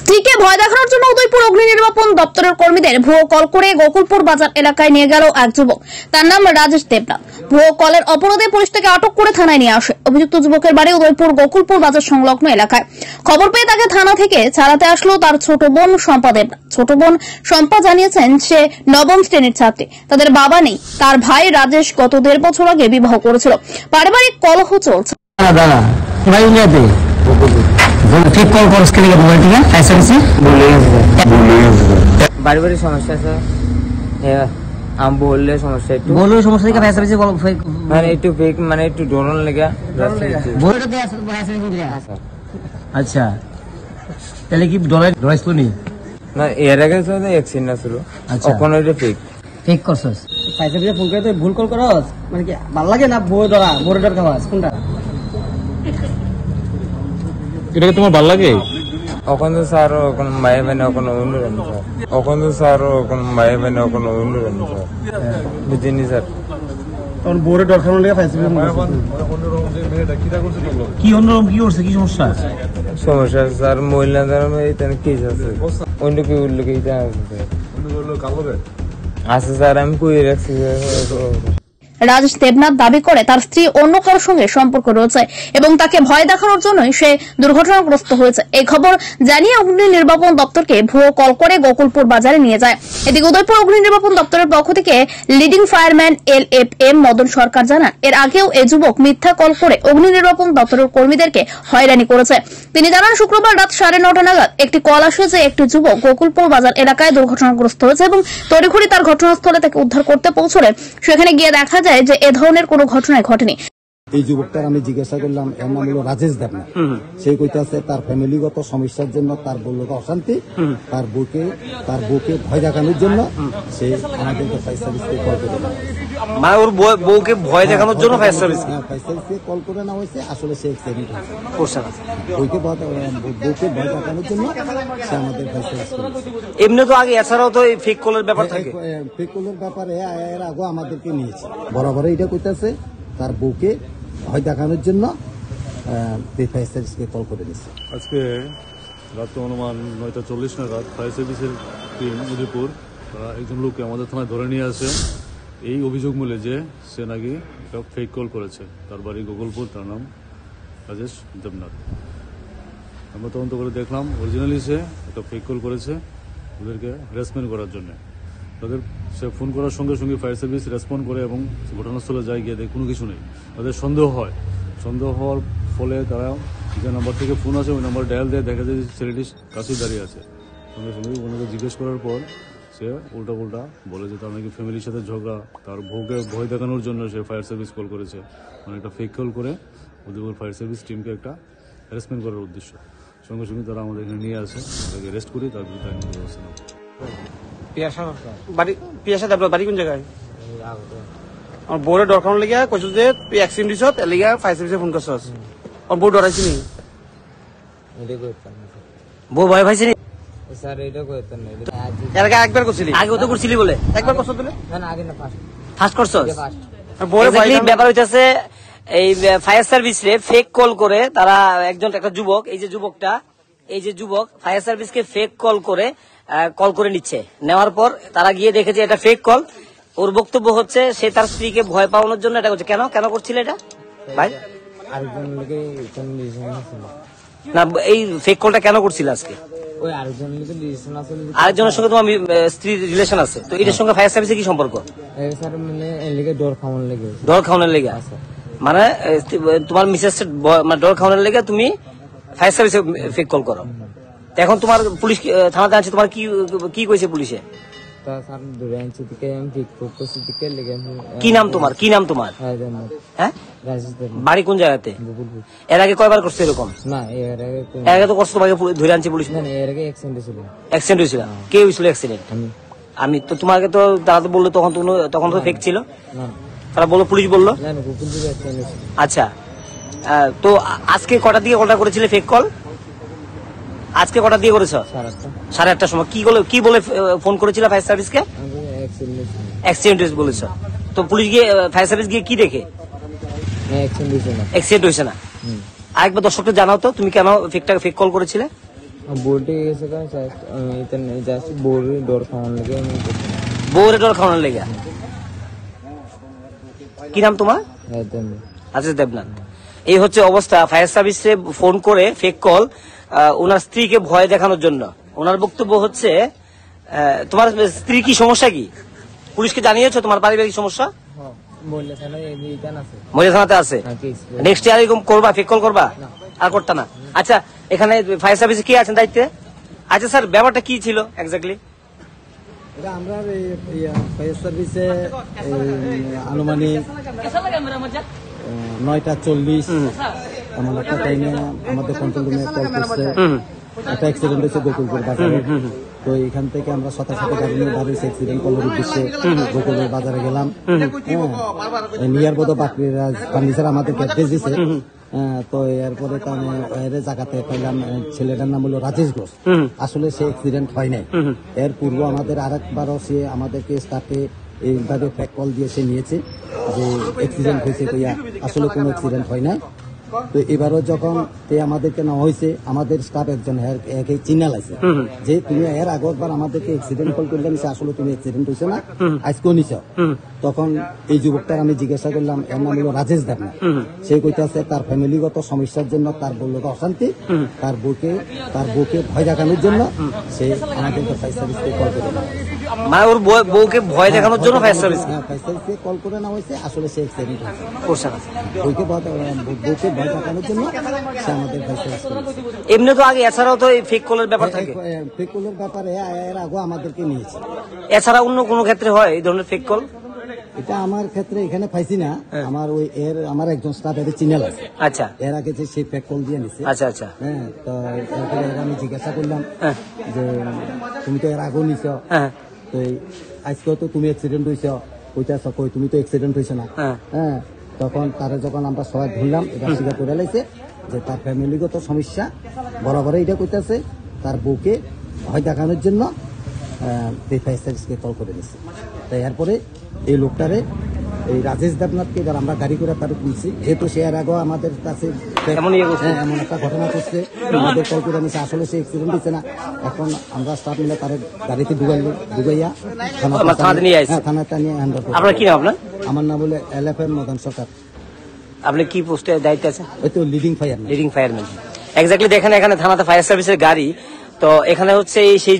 স্ত্রীকে ভয় দেখানোর জন্য উদয়পুর অগ্নি নির্বাপন দপ্তরের কর্মীদের ভুয়ো কল করে গোকুলপুর বাজার এলাকায় নিয়ে গেল এক যুবক। তার নাম রাজেশ দেবনাথ। ভুয়ো কলের অপরাধে পুলিশ তাকে আটক করে থানায় নিয়ে আসে। অভিযুক্ত যুবকের বাড়ি উদয়পুর গোকুলপুর বাজার সংলগ্ন এলাকায়। খবর পেয়ে তাকে থানা থেকে ছাড়াতে আসলো তার ছোট বোন শম্পা দেবনাথ। ছোট বোন শম্পা জানিয়েছেন সে নবম শ্রেণীর ছাত্রী। তাদের বাবা নেই। তার ভাই রাজেশ গত 1.5 বছর আগে বিবাহ করেছিল। পারিবারিক কলহ চলছে। ঠিক কল করছ के लिए मोबाइल ठीक है ऐसे से बारी समस्या আছে हम बोल रहे समस्या একটু बोलो समस्या का ऐसे से মানে একটু ফেক মানে একটু ডোনল লাগা बोल दे ऐसे से আচ্ছা তাহলে কি ডলার ডরাইছলো নি না এর আগে তো এক্সিন না ছিল এখন এটা ফেক করছস পয়সা দিয়ে ফোন করে তো ভুল কল করস মানে কি ভালো লাগে না বই ডরা বড় ডর খাওয়াস কোনটা এটা তোমার ভালো লাগে? এখন তো স্যার এখন মায়ে মানে এখন অনুরণ স্যার এখন তো স্যার এখন মায়ে মানে এখন অনুরণ স্যার বুঝিনি স্যার তখন বড় ডর খাওয়ার লাগে পয়সা দিয়ে কি অন্যরকম কি করছে কি সমস্যা সমস্যা স্যার মহিলা ধর্মে এটা কেস আছে অন্য কি উল্লেখ এটা আছে স্যার আমি কই রাখছি রাজেশ দেবনাথ দাবি করে তার স্ত্রী অন্য কারোর সঙ্গে সম্পর্ক রয়েছে এবং তাকে ভয় দেখানোর জন্যই সে দুর্ঘটনাগ্রস্ত হয়েছে। এই খবর জানিয়ে অগ্নি নির্বাপন দপ্তরকে ভুয়ো কল করে গোকুলপুর বাজারে নিয়ে যায়। এদিকে উদয়পুর অগ্নি নির্বাপন দপ্তরের পক্ষ থেকে লিডিং ফায়ারম্যান LFM মদন সরকার জানান এর আগেও এই যুবক মিথ্যা কল করে অগ্নি নির্বাপন দপ্তরের কর্মীদেরকে হয়রানি করেছে। তিনি জানান শুক্রবার রাত 9:30 নাগাদ একটি কল আসে যে একটি যুবক গোকুলপুর বাজার এলাকায় দুর্ঘটনাগ্রস্ত হয়েছে এবং তড়িঘড়ি তার ঘটনাস্থলে তাকে উদ্ধার করতে পৌঁছলে সেখানে গিয়ে দেখা যায় যে এ ধরনের কোনো ঘটনায় ঘটেনি। এই যুবকটার আমি জিজ্ঞাসা করলাম, এর নাম হলো রাজেশ দেবনাথ। সেই কইতাছে তার ফ্যামিলিগত সমস্যার জন্য তার বলল অশান্তি, তার বউকে ভয় দেখানোর জন্য সে আমাদেরকে ফায়ার সার্ভিসকে কল করে দেয়। মানে ওর বউকে ভয় দেখানোর জন্য ফায়ার সার্ভিস কল করে নেওয়া হয়েছে। আসলে সে অ্যাক্সিডেন্ট করছে বউকে ভয় দেখানোর জন্য সে আমাদের ফায়ার সার্ভিস করেছে। এমনি তো আগে এছাড়াও তো এই ফেক কলের ব্যাপার থাকে। ফেক কলের ব্যাপারে এর আগে আমাদেরকে নিয়েছে। বরাবর এটা কইতাছে তার বউকে ভয় দেখানোর জন্য ফায়ার সার্ভিসকে কল করে দিচ্ছে। আজকে রাত্রে অনুমান 9:40 নাগাদ ফায়ার সার্ভিসের টিম উদয়পুর একজন লোককে আমাদের থানায় ধরে নিয়ে আসে এই অভিযোগ মূলে যে সে নাকি একটা ফেক কল করেছে। তার বাড়ি গোকুলপুর, তার নাম রাজেশ দেবনাথ। আমরা তদন্ত করে দেখলাম অরিজিনালি সে একটা ফেক কল করেছে ওদেরকে হ্যারাসমেন্ট করার জন্য। তাদের সে ফোন করার সঙ্গে সঙ্গে ফায়ার সার্ভিস রেসপন্ড করে এবং ঘটনাস্থলে যায়, গিয়ে দেখে কোনো কিছু নেই। তাদের সন্দেহ হওয়ার ফলে তারা যে নাম্বার থেকে ফোন আসে ওই নাম্বার ডায়াল দেয়, দেখা যায় যে ছেলেটি কাছেই দাঁড়িয়ে আছে। সঙ্গে সঙ্গে ওনাকে জিজ্ঞেস করার পর সে উল্টা বলে যে তার নাকি ফ্যামিলির সাথে ঝগড়া, তার বউকে ভয় দেখানোর জন্য সে ফায়ার সার্ভিস কল করেছে। মানে একটা ফেক কল করে উদয়পুর ফায়ার সার্ভিস টিমকে একটা হ্যারাসমেন্ট করার উদ্দেশ্য। সঙ্গে সঙ্গে তারা আমাদের এখানে নিয়ে আসে, তাকে রেস্ট করি, তার বিরুদ্ধে আইনি ব্যবস্থা নেব। পিয়াসা দেবনাথ বাড়ি কোন জায়গায়? আমার বউরে ডর খাওয়ার লেগে কইছো যে তুই অ্যাক্সিডেন্ট দিছত এর লেগে ফায়ার সার্ভিসে ফোন করছস। আর বউ ডরাইছি নি? বউ ভয় পাইছে নি? স্যার এটা কইতেন না এর আগে একবার করছিলি? আগে তো করছিলি বলে একবার করছ তুই? না আগে না ফার্স্ট করছস। বউরে ভয় ব্যাপার হইতাছে এই ফায়ার সার্ভিস রে ফেক কল করে তারা একটা যুবক, এই যে যুবক ফায়ার সার্ভিসকে ফেক কল করে নিচ্ছে। নেওয়ার পর তারা গিয়ে দেখেছে এটা ফেক কল। ওর বক্তব্য হচ্ছে সে তার স্ত্রীকে ভয় পাওয়ানোর জন্য এটা করছে। কেন করছিল এটা ভাই? আরেকজন লোকে না, এই ফেক কলটা কেন করছিল আজকে? ওই আরেকজন লোকে রিলেশন আছে, আরেকজনের সঙ্গে তোমার স্ত্রীর রিলেশন আছে, তো এটার সঙ্গে ফায়ার সার্ভিসের কি সম্পর্ক? স্যার মানে এর লেগে ডর খাওয়ানোর লেগে মানে তোমার মিসেস ডর খাওয়ানোর লেগে তুমি ফায়ার সার্ভিসে ফেক কল করো। এখন তোমার পুলিশ থানাতে আছে, তোমার কি কইছে পুলিশে? কি নাম তোমার? হ্যাঁ, বাড়ি কোন জায়গাতে? এর আগে কয়বার করছে এরকম? না এর আগে তো করছো, তোমাকে ধরে আনছে পুলিশ। এর আগে অ্যাক্সিডেন্ট হয়েছিল। কে হয়েছিল অ্যাক্সিডেন্ট? আমি তো তোমাকে তো তারা তো বললো তখন তো ফেক ছিল। তারা বললো, পুলিশ বললো। আচ্ছা, তো আজকে কটা দিয়ে কলটা করেছিলে ফেক কল? আজকে কটা দিয়ে করেছ? 8:30 সময়। কি বলে ফোন করেছিল ফায়ার সার্ভিসকে? অ্যাক্সিডেন্ট বলেছ। তো পুলিশ গিয়ে ফায়ার সার্ভিস গিয়ে কি দেখে? অ্যাক্সিডেন্ট হয়েছে না। আরেকবার দর্শককে জানাও তো, তুমি কেন ফেক কল করেছিলে? बोर्ड जस्ट बोर्ड डोर खाने लगे বউরে ডর খাওয়ানোর লেগে। কি নাম তোমার? আচ্ছা দেবনাথ। এই হচ্ছে অবস্থা। ফায়ার সার্ভিসে ফোন করে ফেক কল ওনার স্ত্রীকে ভয় দেখানোর জন্য। ওনার বক্তব্য হচ্ছে তোমার স্ত্রী কি সমস্যা কি পুলিশকে জানিয়েছো তোমার পারিবারিক সমস্যা? মহিলা থানাতে আছে। নেক্সট ইয়ার এরকম করবা, ফেক কল করবা? আর করতা না। আচ্ছা এখানে ফায়ার সার্ভিসে কি আছেন দায়িত্বে? আচ্ছা স্যার ব্যাপারটা কি ছিল এক্স্যাক্টলি? এটা আমরা ফায়ার সার্ভিসে আনুমানিক 9:40 এমন একটা টাইমে আমাদের কন্ট্রোল রুমে কল করছে একটা অ্যাক্সিডেন্ট হয়েছে গোকুলপুর বাজারে। তো এখান থেকে আমরা সাথে সাথে গাড়ি নিয়ে বাড়ির অ্যাক্সিডেন্ট করার উদ্দেশ্যে গোকুলের বাজারে গেলাম। নিয়ার বোধ বাকরিরাজ ফার্নিচার আমাদেরকে অ্যাড্রেস দিছে। তো এরপরে জায়গাতে পাইলাম ছেলেটার নাম হলো রাজেশ ঘোষ। আসলে সে অ্যাক্সিডেন্ট হয় নাই। এর পূর্ব আমাদের আরেকবারও সে আমাদেরকে স্টাফে এইভাবে ফেক কল দিয়ে সে নিয়েছে যে অ্যাক্সিডেন্ট হয়েছে, কইয়া আসলে কোনো অ্যাক্সিডেন্ট হয় নাই। তো এবারও যখন আমাদেরকে নেওয়া হয়েছে আমাদের স্টাফ একজন একে চিহ্না লাগছে যে তুমি এর আগেরবার আমাদেরকে অ্যাক্সিডেন্ট কল করলে নিছে, আসলে তুমি অ্যাক্সিডেন্ট হয়েছে না, আজকেও নিছ। তখন এই যুবকটার আমি জিজ্ঞাসা করলাম, এর নাম হলো রাজেশ দেবনাথ। সে কইতাছে তার ফ্যামিলিগত সমস্যার জন্য, তার বললো অশান্তি, তার বউকে ভয় দেখানোর জন্য সে আমাদেরকে ফায়ার সার্ভিসকে কল করে নেওয়া হয়েছে। মানে ওর বউকে ভয় দেখানোর জন্য ফায়ার সার্ভিস কল করে নেওয়া হয়েছে। আসলে সে অ্যাক্সিডেন্ট করছে না, বউকে ভয় দেখানোর জন্য সে আমাদের ফায়ার সার্ভিস করেছে। এমনি তো আগে এছাড়াও তো ফেক কলের ব্যাপার থাকে। ফেক কলের ব্যাপারে এর আগে আমাদেরকে নিয়েছে। এছাড়া অন্য কোনো ক্ষেত্রে হয় এই ধরনের ফেক কল? এটা আমার ক্ষেত্রে এখানে পাইছি না। আমার একজন স্টাফ এর চিনেল আছে। আচ্ছা এর আগে যে সে ফেক কল দিয়ে নিছে। আচ্ছা আচ্ছা। হ্যাঁ, তো এরপরে আমি জিজ্ঞাসা করলাম যে তুমি তো এর আগেও নিছ, তো আজকেও তো তুমি অ্যাক্সিডেন্ট হয়েছ, কইতাছ কই তুমি তো অ্যাক্সিডেন্ট হয়েছে না। হ্যাঁ, তখন তারা যখন আমরা সবাই ধরলাম এটা স্বীকার করে লাইছে যে তার ফ্যামিলিগত সমস্যা বরাবর এটা কইতাছে, তার বউকে ভয় দেখানোর জন্য ফায়ার সার্ভিসকে কল করে দিচ্ছে। তাই এরপরে এই লোকটারে এই রাজেশ দেবনাথকে এবার আমরা গাড়ি করে তার তুলছি, যেহেতু সে এর আগেও আমাদের কাছে এমন একটা ঘটনা করছে, আমাদের কল করে নিচ্ছে, আসলে সে অ্যাক্সিডেন্ট হচ্ছে না। এখন আমরা স্টাফ মিলে তার গাড়িতে ঢুকাইয়া থানাতে নিয়ে হ্যান্ড ওভার। আপনার কি নাম? আপনার? আমার নাম বলে LFM মদন সরকার। আপনি কি পোস্টে দায়িত্ব আছে? ওই তো লিডিং ফায়ারম্যান। এক্স্যাক্টলি দেখেন এখানে থানাতে ফায়ার সার্ভিসের গাড়ি। তো এখানে হচ্ছে সেই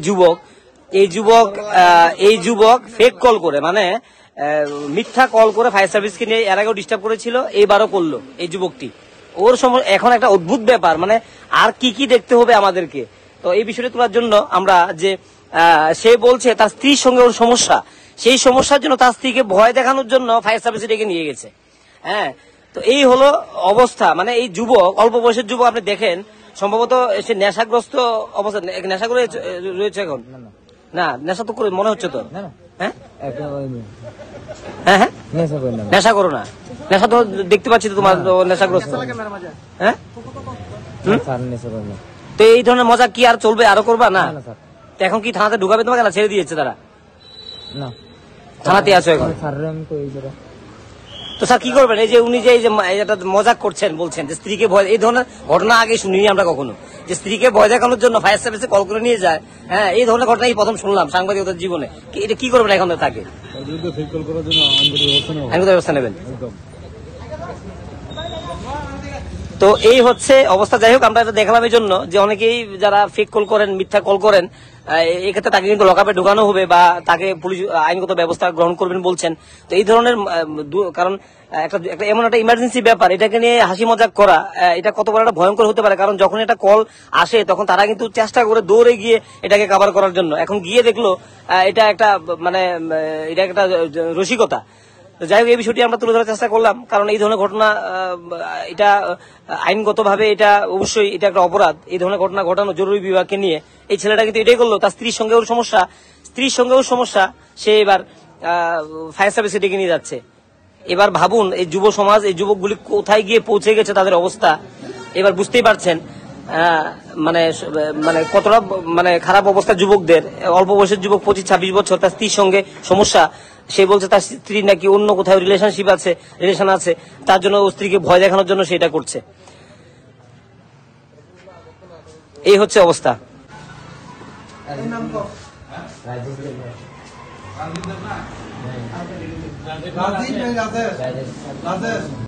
যুবক ফেক কল করে, মানে মিথ্যা কল করে ফায়ার সার্ভিসকে নিয়ে এর আগেও ডিস্টার্ব করেছিল, এইবারও করলো এই যুবকটি। ওর সময় এখন একটা অদ্ভুত ব্যাপার, মানে আর কি দেখতে হবে আমাদেরকে। তো এই বিষয়টা তোলার জন্য আমরা যে সে বলছে তার স্ত্রীর সঙ্গে ওর সমস্যা, সেই সমস্যার জন্য তার স্ত্রীকে ভয় দেখানোর জন্য ফায়ার সার্ভিসে ডেকে নিয়ে গেছে। হ্যাঁ, তো এই হলো অবস্থা। মানে এই যুবক, অল্প বয়সের যুবক, আপনি দেখেন সম্ভবত সে নেশাগ্রস্ত অবস্থা, নেশা করে রয়েছে এখন। না নেশা তো করে মনে হচ্ছে তো। হ্যাঁ হ্যাঁ হ্যাঁ, নেশা করো না, নেশা তো দেখতে পাচ্ছি তো তোমার নেশাগ্রস্ত। হ্যাঁ, তো এই ধরনের মজা কি আর চলবে? আরো করবা না? এখন কি থানাতে ঢুকাবে তোমাকে না ছেড়ে দিয়েছে তারা? থানাতে আছো এখন। তো স্যার কি করবেন? এই যে উনি যে মজাক করছেন, বলছেন যে স্ত্রীকে ভয়, এই ধরনের ঘটনা আগে শুনিনি আমরা কখনো, যে স্ত্রীকে ভয় দেখানোর জন্য ফায়ার সার্ভিসে কল করে নিয়ে যায়। হ্যাঁ, এই ধরনের ঘটনা প্রথম শুনলাম সাংবাদিকতার জীবনে। এটা কি করবেন এখন তাকে? আইনগত ব্যবস্থা নেবেন। তো এই হচ্ছে অবস্থা। যাই হোক, আমরা এটা দেখালাম এই জন্য যে অনেকেই যারা ফেক কল করেন, মিথ্যা কল করেন, এক্ষেত্রে তাকে কিন্তু লকআপে ঢোকানো হবে বা তাকে পুলিশ আইনগত ব্যবস্থা গ্রহণ করবেন বলছেন। তো এই ধরনের, কারণ একটা এমন একটা ইমার্জেন্সি ব্যাপার, এটাকে নিয়ে হাসি মজাক করা এটা কত বড় একটা ভয়ঙ্কর হতে পারে। কারণ যখন এটা কল আসে তখন তারা কিন্তু চেষ্টা করে দৌড়ে গিয়ে এটাকে কভার করার জন্য। এখন গিয়ে দেখলো এটা একটা রসিকতা। যাই হোক, এই বিষয়টি আমরা তুলে ধরার চেষ্টা করলাম, কারণ এই ধরনের ঘটনা এটা আইনগতভাবে এটা অবশ্যই এটা একটা অপরাধ। এই ধরনের ঘটনা ঘটানো জরুরি বিভাগকে নিয়ে। এই ছেলেটা কিন্তু এটাই করলো, তার স্ত্রীর সঙ্গেও সমস্যা, সে এবার ফায়ার সার্ভিসে ডেকে নিয়ে যাচ্ছে। এবার ভাবুন এই যুব সমাজ, এই যুবকগুলি কোথায় গিয়ে পৌঁছে গেছে তাদের অবস্থা। এবার বুঝতেই পারছেন মানে কতটা খারাপ অবস্থা যুবকদের। অল্প বয়সের যুবক, 25-26 বছর, তার স্ত্রীর সঙ্গে সমস্যা। সে বলছে তার স্ত্রী নাকি অন্য কোথাও রিলেশন আছে, তার জন্য ও স্ত্রীকে ভয় দেখানোর জন্য সেটা করছে। এই হচ্ছে অবস্থা। রাজেশ